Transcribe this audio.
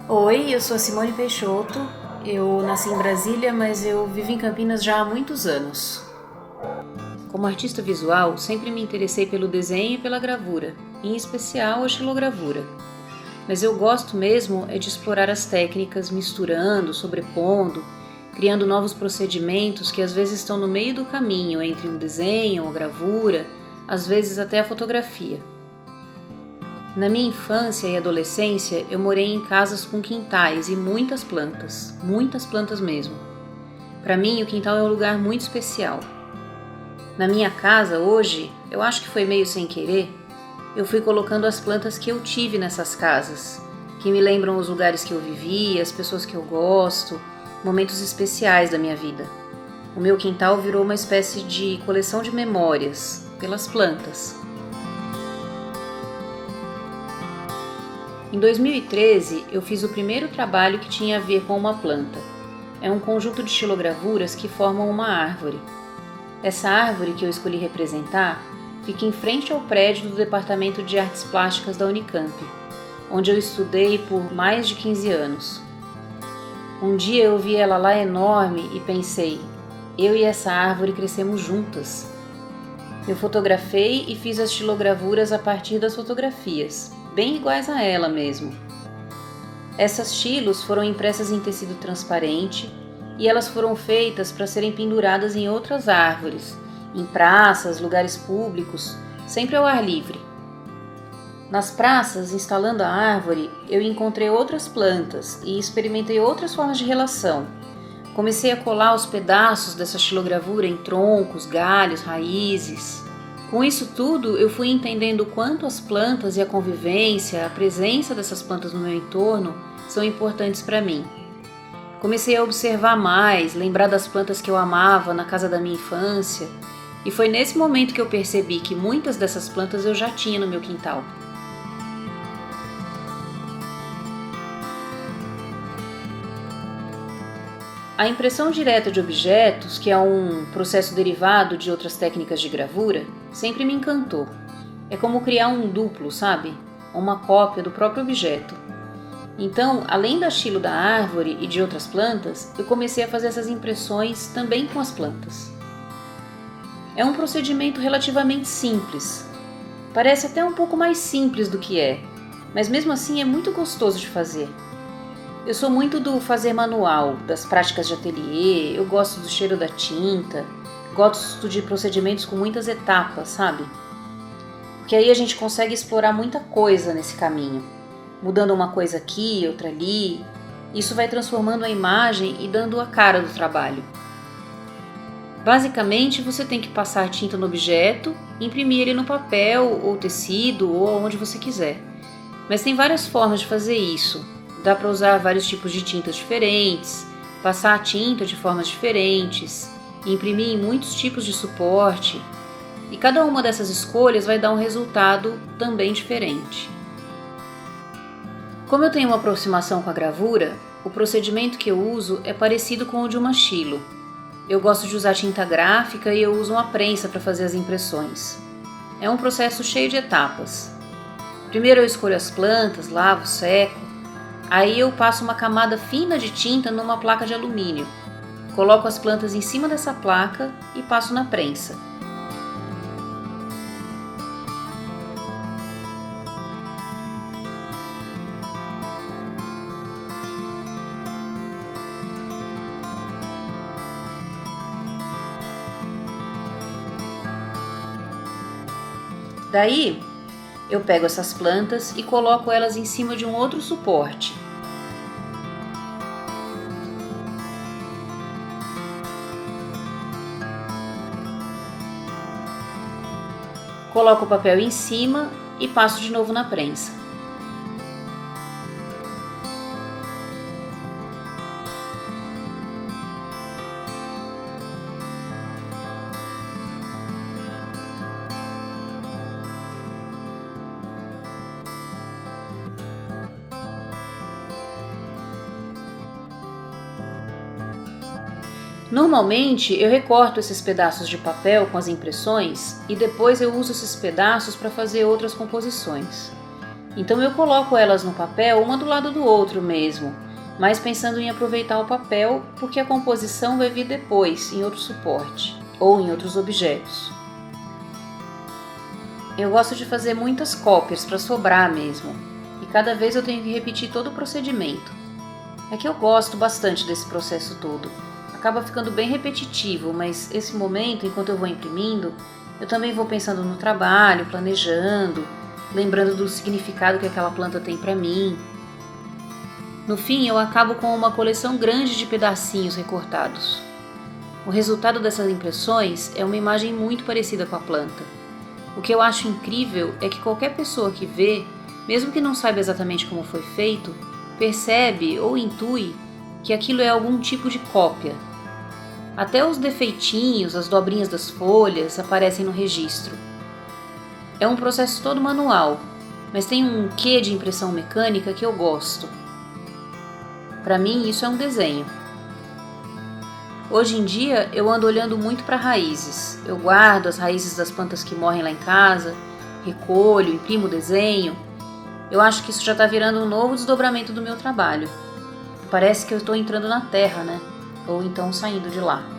Oi, eu sou a Simone Peixoto. Eu nasci em Brasília, mas eu vivo em Campinas já há muitos anos. Como artista visual, sempre me interessei pelo desenho e pela gravura, em especial a xilogravura. Mas eu gosto mesmo é de explorar as técnicas, misturando, sobrepondo, criando novos procedimentos que às vezes estão no meio do caminho entre um desenho, a gravura, às vezes até a fotografia. Na minha infância e adolescência, eu morei em casas com quintais e muitas plantas mesmo. Para mim, o quintal é um lugar muito especial. Na minha casa, hoje, eu acho que foi meio sem querer, eu fui colocando as plantas que eu tive nessas casas, que me lembram os lugares que eu vivi, as pessoas que eu gosto, momentos especiais da minha vida. O meu quintal virou uma espécie de coleção de memórias, pelas plantas. Em 2013, eu fiz o primeiro trabalho que tinha a ver com uma planta. É um conjunto de xilogravuras que formam uma árvore. Essa árvore que eu escolhi representar fica em frente ao prédio do Departamento de Artes Plásticas da Unicamp, onde eu estudei por mais de 15 anos. Um dia eu vi ela lá enorme e pensei, eu e essa árvore crescemos juntas. Eu fotografei e fiz as xilogravuras a partir das fotografias, bem iguais a ela mesmo. Essas xilos foram impressas em tecido transparente e elas foram feitas para serem penduradas em outras árvores, em praças, lugares públicos, sempre ao ar livre. Nas praças, instalando a árvore, eu encontrei outras plantas e experimentei outras formas de relação. Comecei a colar os pedaços dessa xilogravura em troncos, galhos, raízes. Com isso tudo, eu fui entendendo o quanto as plantas e a convivência, a presença dessas plantas no meu entorno são importantes para mim. Comecei a observar mais, lembrar das plantas que eu amava na casa da minha infância, e foi nesse momento que eu percebi que muitas dessas plantas eu já tinha no meu quintal. A impressão direta de objetos, que é um processo derivado de outras técnicas de gravura, sempre me encantou. É como criar um duplo, sabe? Uma cópia do próprio objeto. Então, além da xilo da árvore e de outras plantas, eu comecei a fazer essas impressões também com as plantas. É um procedimento relativamente simples. Parece até um pouco mais simples do que é, mas mesmo assim é muito gostoso de fazer. Eu sou muito do fazer manual, das práticas de ateliê, eu gosto do cheiro da tinta, gosto de procedimentos com muitas etapas, sabe? Porque aí a gente consegue explorar muita coisa nesse caminho, mudando uma coisa aqui, outra ali. Isso vai transformando a imagem e dando a cara do trabalho. Basicamente, você tem que passar tinta no objeto, imprimir ele no papel ou tecido ou onde você quiser. Mas tem várias formas de fazer isso. Dá para usar vários tipos de tintas diferentes, passar a tinta de formas diferentes, imprimir em muitos tipos de suporte, e cada uma dessas escolhas vai dar um resultado também diferente. Como eu tenho uma aproximação com a gravura, o procedimento que eu uso é parecido com o de uma xilo. Eu gosto de usar tinta gráfica e eu uso uma prensa para fazer as impressões. É um processo cheio de etapas. Primeiro eu escolho as plantas, lavo, seco. Aí eu passo uma camada fina de tinta numa placa de alumínio. Coloco as plantas em cima dessa placa e passo na prensa. Daí, eu pego essas plantas e coloco elas em cima de um outro suporte. Coloco o papel em cima e passo de novo na prensa. Normalmente eu recorto esses pedaços de papel com as impressões e depois eu uso esses pedaços para fazer outras composições. Então eu coloco elas no papel uma do lado do outro mesmo, mas pensando em aproveitar o papel porque a composição vai vir depois, em outro suporte ou em outros objetos. Eu gosto de fazer muitas cópias para sobrar mesmo, e cada vez eu tenho que repetir todo o procedimento. É que eu gosto bastante desse processo todo. Acaba ficando bem repetitivo, mas esse momento, enquanto eu vou imprimindo, eu também vou pensando no trabalho, planejando, lembrando do significado que aquela planta tem para mim. No fim, eu acabo com uma coleção grande de pedacinhos recortados. O resultado dessas impressões é uma imagem muito parecida com a planta. O que eu acho incrível é que qualquer pessoa que vê, mesmo que não saiba exatamente como foi feito, percebe ou intui que aquilo é algum tipo de cópia. Até os defeitinhos, as dobrinhas das folhas aparecem no registro. É um processo todo manual, mas tem um quê de impressão mecânica que eu gosto. Para mim, isso é um desenho. Hoje em dia, eu ando olhando muito para raízes. Eu guardo as raízes das plantas que morrem lá em casa, recolho, imprimo o desenho. Eu acho que isso já está virando um novo desdobramento do meu trabalho. Parece que eu estou entrando na terra, né? Ou então saindo de lá.